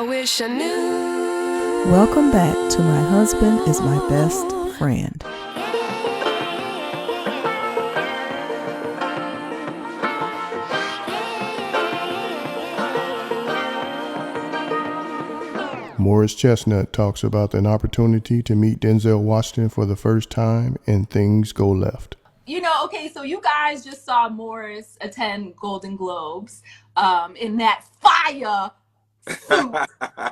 wish I knew. Welcome back to My Husband is My Best Friend. Morris Chestnut talks about an opportunity to meet Denzel Washington for the first time and things go left. You know, okay, so you guys just saw Morris attend Golden Globes in that fire suit.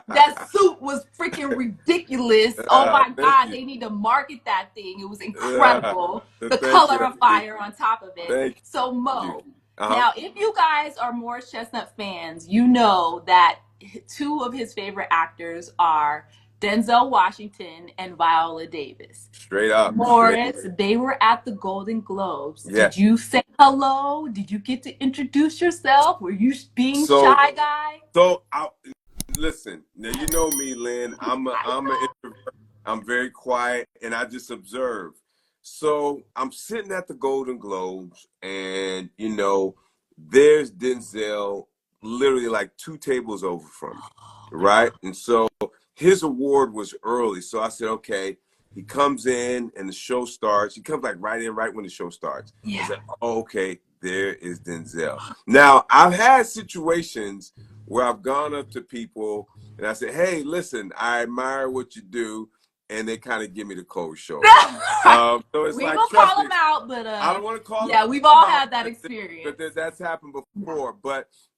That suit was freaking ridiculous. Oh my God, they need to market that thing. It was incredible. The color of fire on top of it. So Mo, now if you guys are Morris Chestnut fans, you know that two of his favorite actors are Denzel Washington and Viola Davis. Straight up. Morris, they were at the Golden Globes. Yeah. Did you say hello? Did you get to introduce yourself? Were you being shy guy? So, listen, now you know me, Lynn. I'm an introvert. I'm very quiet, and I just observe. So I'm sitting at the Golden Globes, and, you know, there's Denzel literally like 2 tables over from me, right? And so his award was early. So I said, okay, he comes in and the show starts. He comes like right when the show starts. Yeah. I said, oh, okay, there is Denzel. Now, I've had situations where I've gone up to people and I said, hey, listen, I admire what you do. And they kind of give me the cold shoulder. So it's we like, don't call them out, but I don't want to call them yeah, we've all had that experience. But that's happened before.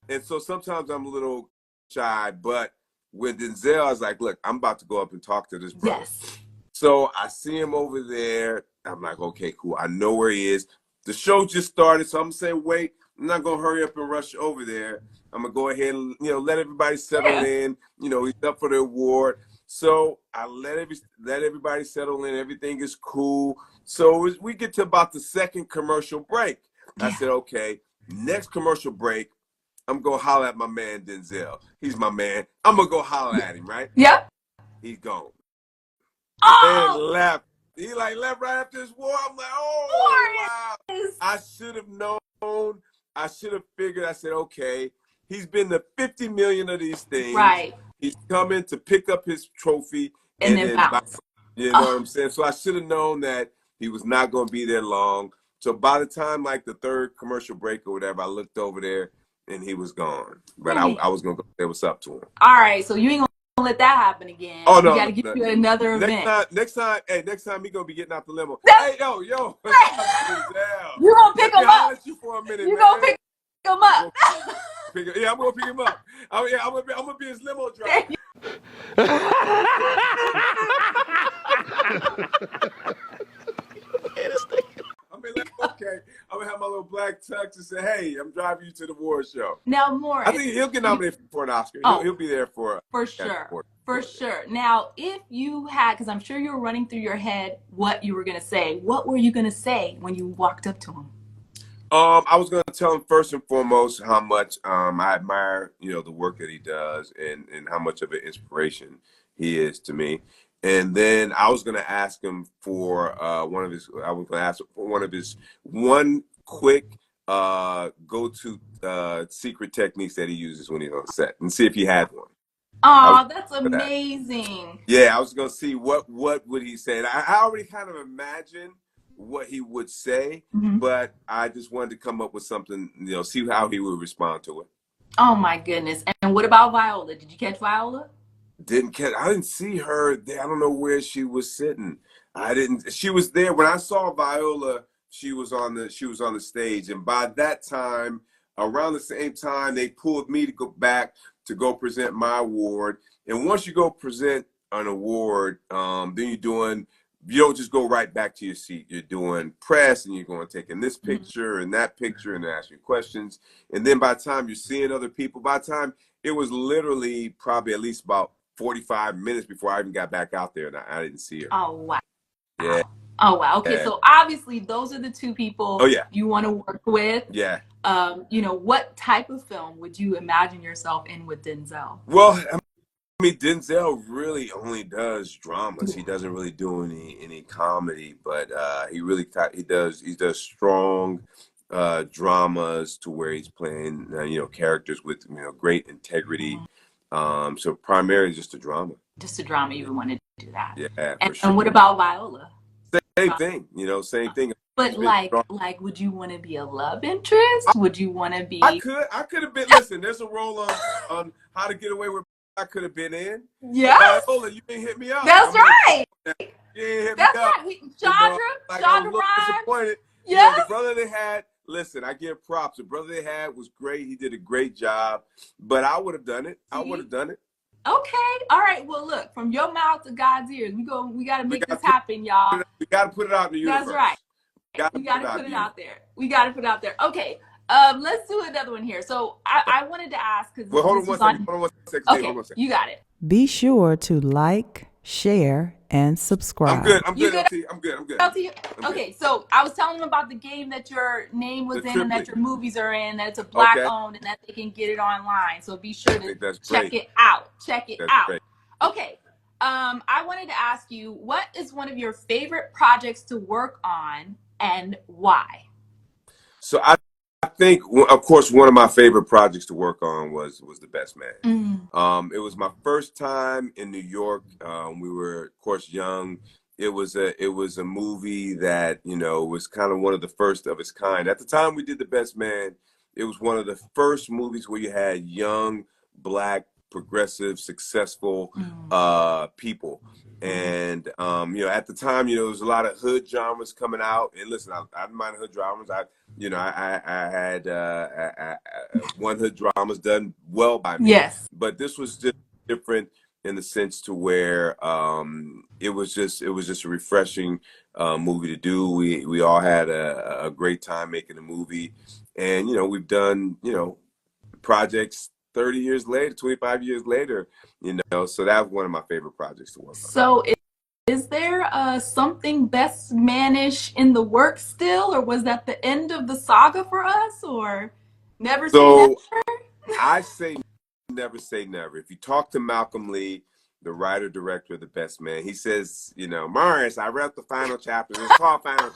And so sometimes I'm a little shy. But with Denzel, I was like, look, I'm about to go up and talk to this brother. Yes. So I see him over there. I'm like, okay, cool. I know where he is. The show just started, so I'm gonna say, wait. I'm not gonna hurry up and rush over there. I'm gonna go ahead and let everybody settle in. You know, he's up for the award. So I let everybody settle in. Everything is cool. So as we get to about the second commercial break, I said, okay, next commercial break, I'm going to holler at my man, Denzel. He's my man. I'm going to go holler at him, right? Yep. He's gone. Oh! And left. He left right after this war. I'm like, oh, wow. I should have known. I should have figured. I said, okay, he's been to 50 million of these things. Right. He's coming to pick up his trophy. And then bounce. You know what I'm saying? So I should have known that he was not going to be there long. So by the time like the third commercial break or whatever, I looked over there and he was gone. But I was going to go say what's up to him. All right. So you ain't going to let that happen again. Oh, no. We got to get you another event. Next time he going to be getting out the limo. Hey, yo. You going to pick him up. You for a minute, you going to pick him up. Yeah, I'm going to pick him up. I'm going to be his limo driver. Okay, I'm gonna have my little black tux and say, "Hey, I'm driving you to the award show." Now, Morris, I think he'll get nominated for an Oscar. He'll be there for sure. For sure. Now, if you had, because I'm sure you were running through your head what you were gonna say. What were you gonna say when you walked up to him? I was gonna tell him first and foremost how much I admire, the work that he does and how much of an inspiration he is to me. And then I was going to ask him for one quick go-to secret techniques that he uses when he's on set and see if he had one. Oh, that's amazing. Yeah, I was going to see what would he say. And I already kind of imagined what he would say, but I just wanted to come up with something, see how he would respond to it. Oh, my goodness. And what about Viola? Did you catch Viola? I didn't see her there. I don't know where she was sitting. She was there when I saw Viola. She was on the stage, and by that time, around the same time, they pulled me to go back to go present my award. And once you go present an award, then you don't just go right back to your seat. You're doing press, and you're going taking this picture and that picture and asking questions. And then by the time you're seeing other people, by the time it was literally probably at least about 45 minutes before I even got back out there, and I didn't see her. Oh, wow. Yeah. Oh, wow. Okay, so obviously those are the two people you want to work with. Yeah. What type of film would you imagine yourself in with Denzel? Well, I mean, Denzel really only does dramas. He doesn't really do any comedy, but he does strong dramas to where he's playing characters with great integrity. So primarily just a drama. Just a drama, you would want to do that. Yeah, And, for sure. and what about Viola? Same thing, same thing. But like, would you want to be a love interest? Would you want to be? I could have been. Listen, there's a role on How to Get Away with. I could have been in. Yes. Viola, you ain't hit me up. That's right. You ain't hit That's me up. right. Chandra I'm a little Rhimes. disappointed. Yes. The brother they had. Listen, I give props. The brother they had was great. He did a great job. But I would have done it. I would have done it. Okay. All right. Well, look, from your mouth to God's ears, we got to make this happen, y'all. We got to put it out in the universe. That's right. We got to put it out there. We got to put it out there. Okay. Let's do another one here. So I wanted to ask because hold on one second. Okay, you got it. Be sure to like, share, and subscribe. I'm good. I'm good. Okay, so I was telling them about the game that your name was in and that your movies are in, that it's a black owned and that they can get it online. So be sure to check it out. Great. Okay. I wanted to ask you, what is one of your favorite projects to work on and why? So I think, of course, one of my favorite projects to work on was The Best Man. It was my first time in New York. We were, of course, young. It was a movie that was kind of one of the first of its kind. At the time we did The Best Man, it was one of the first movies where you had young Black, progressive, successful people. And at the time, there was a lot of hood dramas coming out. And listen, I didn't mind hood dramas. I had one hood dramas done well by me. Yes. But this was just different in the sense to where it was just a refreshing movie to do. We all had a great time making the movie, and we've done projects 30 years later, 25 years later, so that was one of my favorite projects to work on. So is there something Best Man-ish in the works still, or was that the end of the saga for us, or never say never? I say never say never. If you talk to Malcolm Lee, the writer-director of The Best Man, he says, Morris, I read the final chapters. It's called final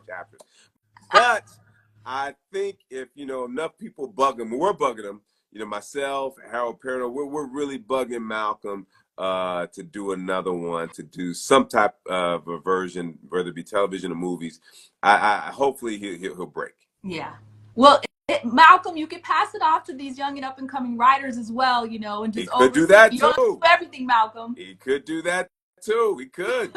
chapters. But I think if, enough people bug him, we're bugging him, myself, Harold Perrineau, we're really bugging Malcolm to do another one, to do some type of a version, whether it be television or movies. I hopefully he'll break. Yeah. Well, Malcolm, you could pass it off to these young and up and coming writers as well, and just he could do that too. Do everything, Malcolm. He could do that too. He could.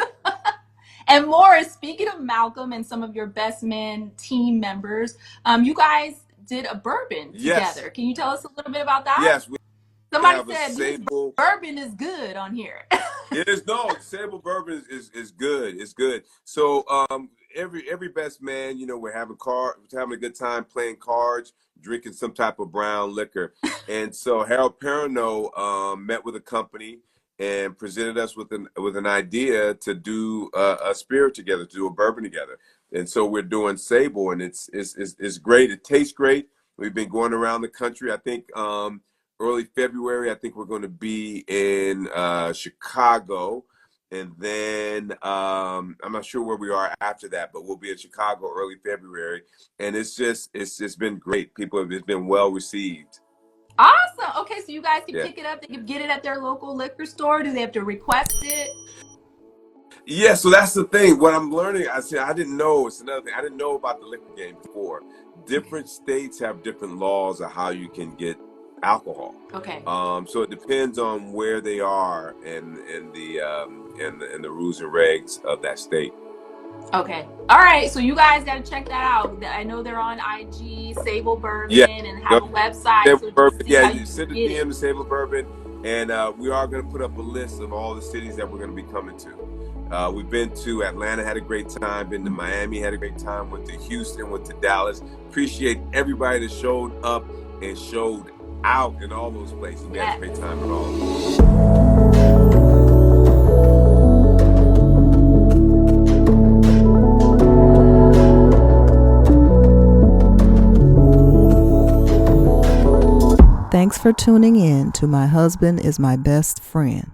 And Morris, speaking of Malcolm and some of your Best Man team members, you guys did a bourbon together. Can you tell us a little bit about that? Yes. Somebody said this bourbon is good on here. It is. No, Sable bourbon is good. It's good. So every Best Man, we're having a good time playing cards, drinking some type of brown liquor. And so Harold Perrineau met with a company and presented us with an idea to do a spirit together, to do a bourbon together. And so we're doing Sable, and it's great. It tastes great. We've been going around the country. I think early February, I think we're going to be in Chicago. And then I'm not sure where we are after that, but we'll be in Chicago early February. And it's just been great. It's been well received. Awesome. Okay, so you guys can pick it up. They can get it at their local liquor store. Do they have to request it? Yeah, so that's the thing. What I'm learning, I didn't know. It's another thing. I didn't know about the liquor game before. Different states have different laws of how you can get alcohol. Okay. So it depends on where they are and the rules and regs of that state. Okay. All right. So you guys got to check that out. I know they're on IG, Sable Bourbon, and have a website. Sable Bourbon. You send a DM to Sable Bourbon, and we are going to put up a list of all the cities that we're going to be coming to. We've been to Atlanta, had a great time. Been to Miami, had a great time. Went to Houston, went to Dallas. Appreciate everybody that showed up and showed out in all those places. We had a great time in all of them. Thanks for tuning in to My Husband is My Best Friend.